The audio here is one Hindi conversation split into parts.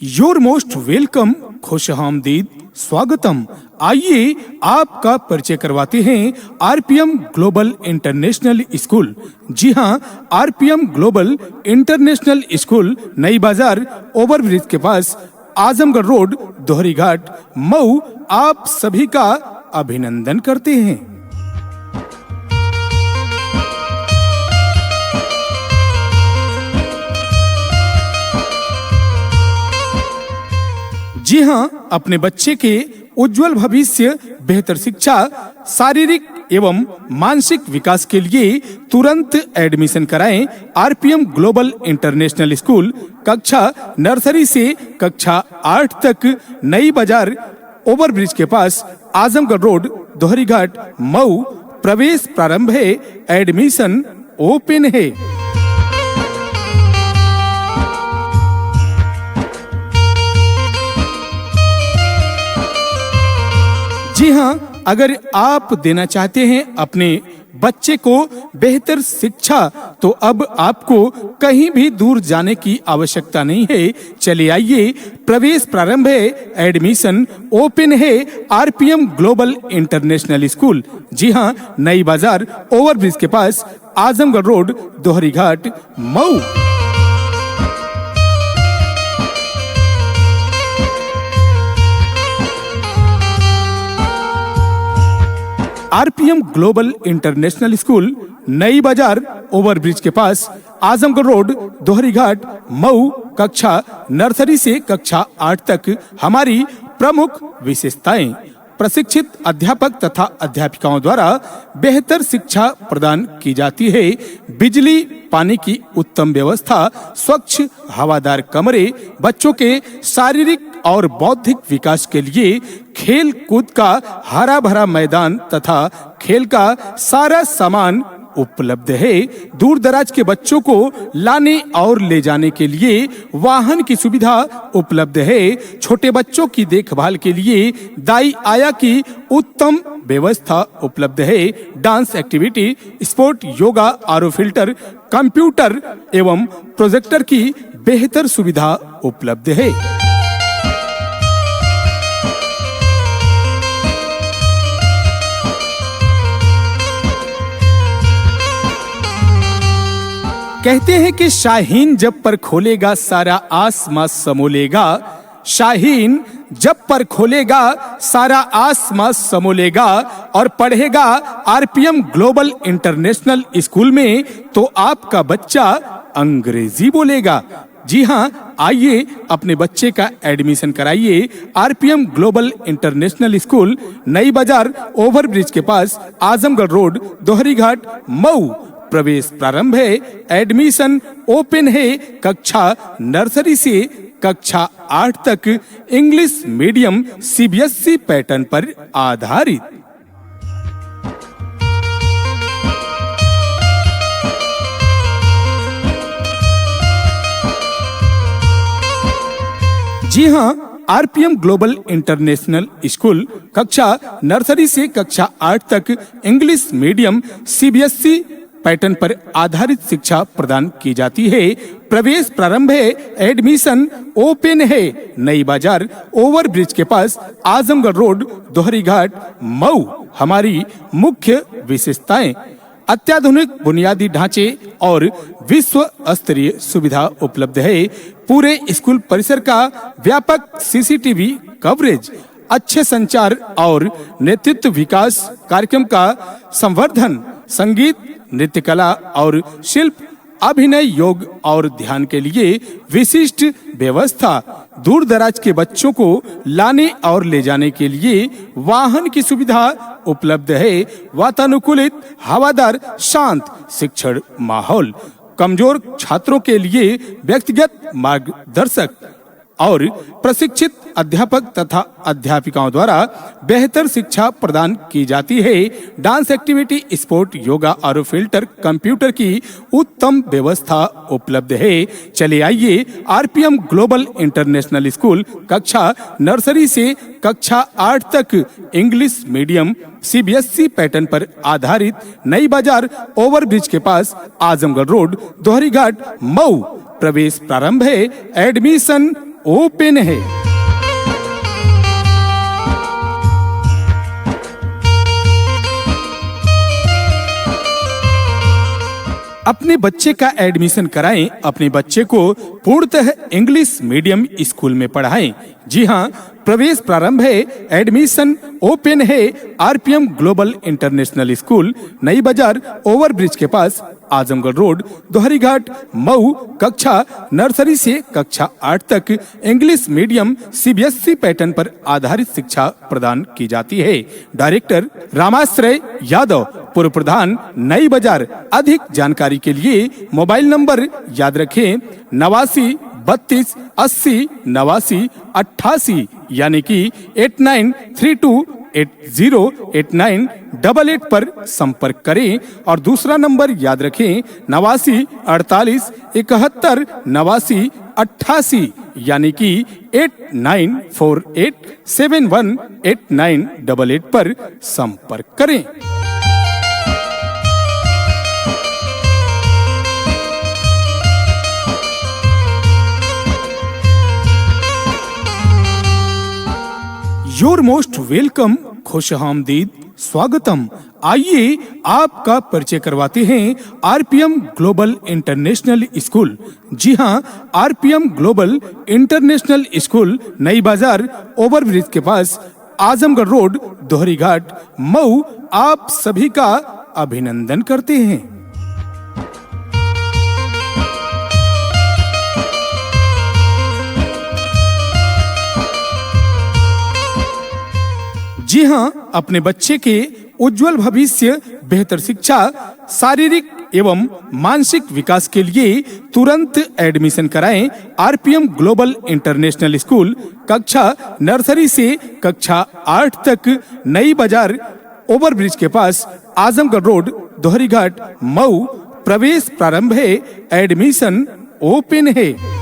योर मोस्ट वेलकम, खुश आमदीद, स्वागतम। आइए आपका परिचय करवाते हैं आरपीएम ग्लोबल इंटरनेशनल स्कूल। जी हां, RPM global international school Nai Bazar overbridge के पास, आजमगढ़ रोड, दोहरी घाट, मऊ, आप सभी का अभिनंदन करते हैं। जी हां, अपने बच्चे के उज्जवल भविष्य, बेहतर शिक्षा, शारीरिक एवं मानसिक विकास के लिए तुरंत एडमिशन कराएं। आरपीएम ग्लोबल इंटरनेशनल स्कूल कक्षा नर्सरी से कक्षा 8 तक, नई बाजार ओवरब्रिज के पास, आजमगढ़ रोड, दोहरी घाट, मऊ। प्रवेश प्रारंभ है, एडमिशन ओपन है। जी हां, अगर आप देना चाहते हैं अपने बच्चे को बेहतर शिक्षा, तो अब आपको कहीं भी दूर जाने की आवश्यकता नहीं है। चले आइए, प्रवेश प्रारंभ है, एडमिशन ओपन है। आरपीएम ग्लोबल इंटरनेशनल स्कूल, जी हां, नई बाजार ओवरब्रिज के पास, Azamgarh road, Dohri Ghat, Mau. RPM global international school Nai Bazar overbridge के पास, आजमगढ़ रोड, दोहरी घाट, मऊ। कक्षा नर्सरी से कक्षा 8 तक। हमारी प्रमुख विशेषताएं: प्रशिक्षित अध्यापक तथा अध्यापिकाओं द्वारा बेहतर शिक्षा प्रदान की जाती है। बिजली पानी की उत्तम व्यवस्था, स्वच्छ हवादार कमरे, बच्चों के शारीरिक और बौद्धिक विकास के लिए खेल कूद का हरा भरा मैदान तथा खेल का सारा सामान उपलब्ध है। दूर दराज के बच्चों को लाने और ले जाने के लिए वाहन की सुविधा उपलब्ध है। छोटे बच्चों की देखभाल के लिए दाई आया की उत्तम व्यवस्था उपलब्ध है। Dance activity, sport, yoga, RO filter, computer एवं प्रोजेक्टर की बेहतर सुविधा उपलब्ध है। कहते हैं कि शाहीन जब पर खोलेगा सारा आसमां समोलेगा। शाहीन जब पर खोलेगा सारा आसमां समोलेगा और पढ़ेगा आरपीएम ग्लोबल इंटरनेशनल स्कूल में, तो आपका बच्चा अंग्रेजी बोलेगा। जी हां, आइए अपने बच्चे का एडमिशन कराइए। RPM global international school Nai Bazar overbridge के पास, आजमगढ़ रोड, दोहरी घाट, मऊ। प्रवेश प्रारंभ है, एडमिशन ओपन है। कक्षा नर्सरी से कक्षा 8 तक, इंग्लिश मीडियम सीबीएसई पैटर्न पर आधारित। जी हां, आरपीएम ग्लोबल इंटरनेशनल स्कूल कक्षा नर्सरी से कक्षा 8 तक, इंग्लिश मीडियम सीबीएसई पैटर्न पर आधारित शिक्षा प्रदान की जाती है। प्रवेश प्रारंभ है, एडमिशन ओपन है। नई बाजार ओवरब्रिज के पास, आजमगढ़ रोड, दोहरी घाट, मऊ। हमारी मुख्य विशेषताएं: अत्याधुनिक बुनियादी ढांचे और विश्व स्तरीय सुविधा उपलब्ध है। पूरे स्कूल परिसर का व्यापक सीसीटीवी कवरेज, अच्छे संचार और नेतृत्व विकास कार्यक्रम का संवर्धन, संगीत, नृत्य कला और शिल्प, अभिनय, योग और ध्यान के लिए विशिष्ट व्यवस्था। दूर दराज के बच्चों को लाने और ले जाने के लिए वाहन की सुविधा उपलब्ध है। वातानुकूलित, हवादार, शांत शिक्षण माहौल, कमजोर छात्रों के लिए व्यक्तिगत मार्गदर्शक और प्रशिक्षित अध्यापक तथा अध्यापिकाओं द्वारा बेहतर शिक्षा प्रदान की जाती है। Dance activity, sport, yoga, RO filter, computer की उत्तम व्यवस्था उपलब्ध है। चले आइए, आरपीएम ग्लोबल इंटरनेशनल स्कूल कक्षा नर्सरी से कक्षा 8 तक, इंग्लिश मीडियम सीबीएसई पैटर्न पर आधारित, नई बाजार ओवरब्रिज के पास, आजमगढ़ रोड, दोहरी घाट, मऊ। प्रवेश प्रारंभ है, एडमिशन ओपन है। अपने बच्चे का एडमिशन कराएं, अपने बच्चे को पूर्णतः इंग्लिश मीडियम स्कूल में पढ़ाएं। जी हां, प्रवेश प्रारंभ है, एडमिशन ओपन है। RPM global international school, Nai Bazar, overbridge के पास, आजमगढ़ रोड, दोहरीघाट, मऊ। कक्षा नर्सरी से कक्षा 8 तक इंग्लिश मीडियम सीबीएसई पैटर्न पर आधारित शिक्षा प्रदान की जाती है। डायरेक्टर रामाश्रय यादव, पूर्व प्रधान, नई बाजार। अधिक जानकारी के लिए मोबाइल नंबर याद रखें 89 32 80 89 88, यानी कि 8932 808988 पर संपर्क करें। और दूसरा नंबर याद रखें 89 48 71 89 88, यानी कि 8948 718988 पर संपर्क करें। योर मोस्ट वेलकम, खुश आमदीद, स्वागतम। आइए आपका परिचय करवाते हैं आरपीएम ग्लोबल इंटरनेशनल स्कूल। जी हां, RPM global international school, Nai Bazar, overbridge के पास, आजमगढ़ रोड, दोहरीघाट, मऊ। आप सभी का अभिनंदन करते हैं। जी हां, अपने बच्चे के उज्जवल भविष्य, बेहतर शिक्षा, शारीरिक एवं मानसिक विकास के लिए तुरंत एडमिशन कराएं। आरपीएम ग्लोबल इंटरनेशनल स्कूल, कक्षा नर्सरी से कक्षा 8 तक, नई बाजार, ओवरब्रिज के पास, आजमगढ़ रोड, दोहरीघाट, मऊ। प्रवेश प्रारंभ है, एडमिशन ओपन है।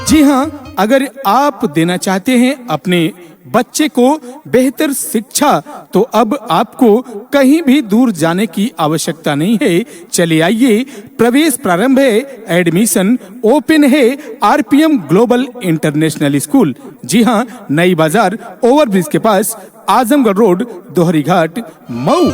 जी हां, अगर आप देना चाहते हैं अपने बच्चे को बेहतर शिक्षा, तो अब आपको कहीं भी दूर जाने की आवश्यकता नहीं है। चले आइए, प्रवेश प्रारंभ है, एडमिशन ओपन है। आरपीएम ग्लोबल इंटरनेशनल स्कूल, जी हां, नई बाजार, ओवरब्रिज के पास, Azamgarh road, Dohrighat, Mau.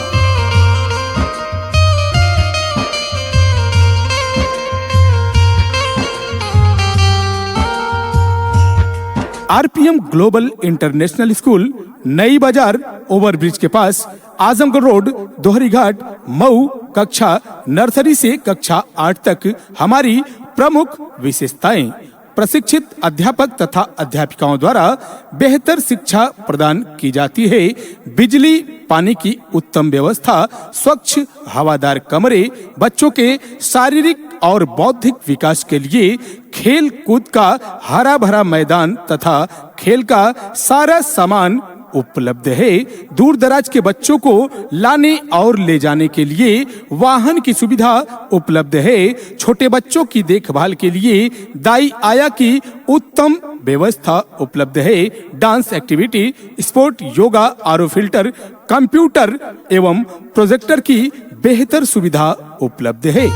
RPM global international school, Nai Bazar, overbridge के पास, आजमगढ़ रोड, दोहरीघाट, मऊ। कक्षा नर्सरी से कक्षा 8 तक। हमारी प्रमुख विशेषताएं: प्रशिक्षित अध्यापक तथा अध्यापिकाओं द्वारा बेहतर शिक्षा प्रदान की जाती है। बिजली पानी की उत्तम व्यवस्था, स्वच्छ हवादार कमरे, बच्चों के शारीरिक और बौद्धिक विकास के लिए खेल कूद का हरा भरा मैदान तथा खेल का सारा सामान उपलब्ध है। दूर दराज के बच्चों को लाने और ले जाने के लिए वाहन की सुविधा उपलब्ध है। छोटे बच्चों की देखभाल के लिए दाई आया की उत्तम व्यवस्था उपलब्ध है। Dance activity, sport, yoga, RO filter, computer एवं प्रोजेक्टर की बेहतर सुविधा उपलब्ध है।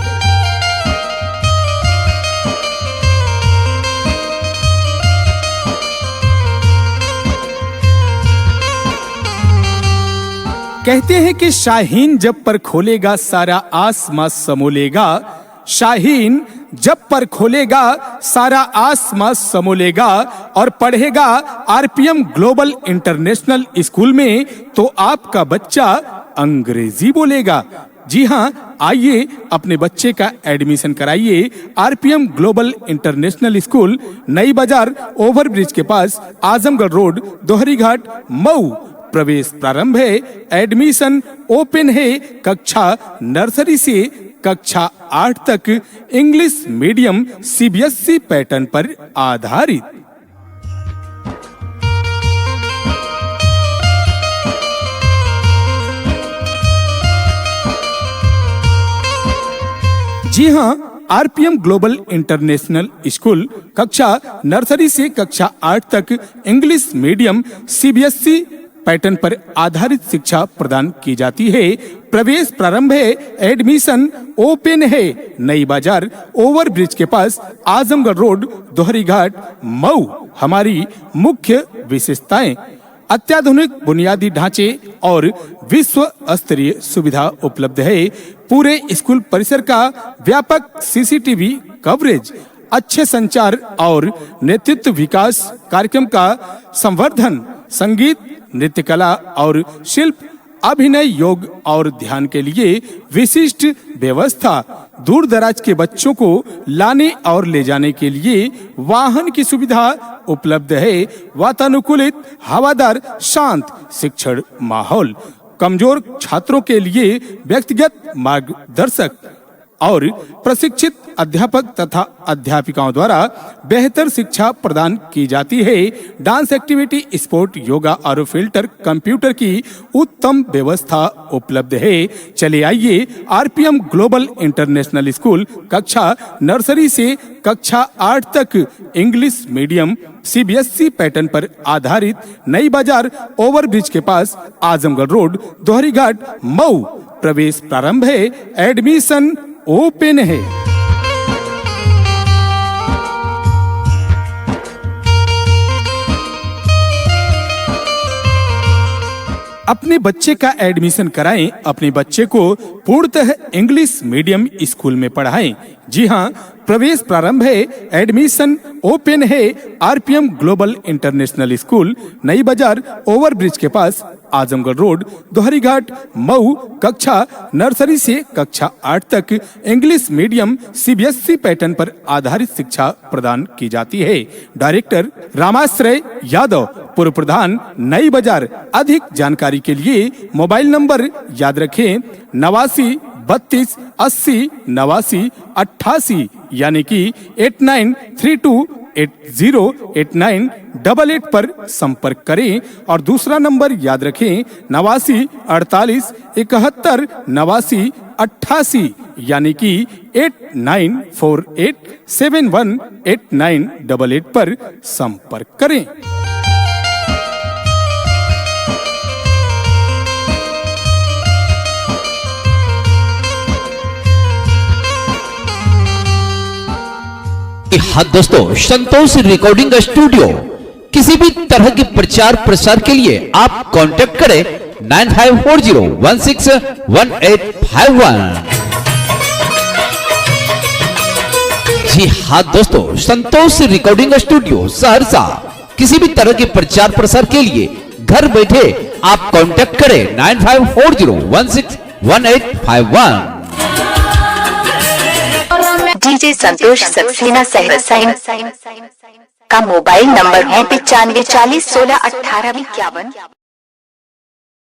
कहते हैं कि शाहीन जब पर खोलेगा सारा आसमां समोलेगा। शाहीन जब पर खोलेगा सारा आसमां समोलेगा और पढ़ेगा आरपीएम ग्लोबल इंटरनेशनल स्कूल में, तो आपका बच्चा अंग्रेजी बोलेगा। जी हां, आइए अपने बच्चे का एडमिशन कराइए। RPM global international school, Nai Bazar, overbridge के पास, आजमगढ़ रोड, दोहरीघाट, मऊ। प्रवेश प्रारंभ है, एडमिशन ओपन है। कक्षा नर्सरी से कक्षा 8 तक इंग्लिश मीडियम सीबीएसई पैटर्न पर आधारित। जी हां, आरपीएम ग्लोबल इंटरनेशनल स्कूल, कक्षा नर्सरी से कक्षा 8 तक इंग्लिश मीडियम सीबीएसई पैटर्न पर आधारित शिक्षा प्रदान की जाती है। प्रवेश प्रारंभ है, एडमिशन ओपन है। नई बाजार ओवर ब्रिज के पास, आजमगढ़ रोड, दोहरी घाट, मऊ। हमारी मुख्य विशेषताएं: अत्याधुनिक बुनियादी ढांचे और विश्व स्तरीय सुविधा उपलब्ध है। पूरे स्कूल परिसर का व्यापक सीसीटीवी कवरेज, अच्छे संचार और नेतृत्व विकास कार्यक्रम का संवर्धन, संगीत, नृत्य कला और शिल्प, अभिनय, योग और ध्यान के लिए विशिष्ट व्यवस्था, दूर दराज के बच्चों को लाने और ले जाने के लिए वाहन की सुविधा उपलब्ध है। वातानुकूलित, हवादार, शांत शिक्षण माहौल, कमजोर छात्रों के लिए व्यक्तिगत मार्गदर्शक और प्रशिक्षित अध्यापक तथा अध्यापिकाओं द्वारा बेहतर शिक्षा प्रदान की जाती है। डांस एक्टिविटी, स्पोर्ट, योगा और फिल्टर, कंप्यूटर की उत्तम व्यवस्था उपलब्ध है। चले आइए, आरपीएम ग्लोबल इंटरनेशनल स्कूल कक्षा नर्सरी से कक्षा 8 तक इंग्लिश मीडियम सीबीएसई पैटर्न पर आधारित, नई बाजार ओवर ब्रिज के पास, आजमगढ़ रोड, दोहरी घाट, मऊ। प्रवेश प्रारंभ है, एडमिशन ओपन है। अपने बच्चे का एडमिशन कराएं, अपने बच्चे को पूर्णतः इंग्लिश मीडियम स्कूल में पढ़ाएं। जी हां, प्रवेश प्रारंभ है, एडमिशन ओपन है। RPM global international school, Nai बाजार ओवर ब्रिज के पास, आजमगढ़ रोड, दोहरी घाट, मऊ। कक्षा नर्सरी से कक्षा 8 तक इंग्लिश मीडियम सीबीएसई पैटर्न पर आधारित शिक्षा प्रदान की जाती है। डायरेक्टर रामाश्रय यादव, पूर्व प्रधान, नई बाजार। अधिक जानकारी के लिए मोबाइल नंबर याद रखें, 89 32 80 89 88, यानी कि 8932808988 पर संपर्क करें। और दूसरा नंबर याद रखें, 89 48 71 89 88, यानी कि 8948718988 पर संपर्क करें। हाँ दोस्तों, संतोष रिकॉर्डिंग स्टूडियो। किसी भी तरह के प्रचार प्रसार के लिए आप कांटेक्ट करें 9540161851। जी हाँ दोस्तों, संतोष रिकॉर्डिंग स्टूडियो सहरसा। किसी भी तरह के प्रचार प्रसार के लिए घर बैठे आप कांटेक्ट करें 9540161851। डीजे संतोष सक्सेना सहरसा का मोबाइल नंबर है 9540161851।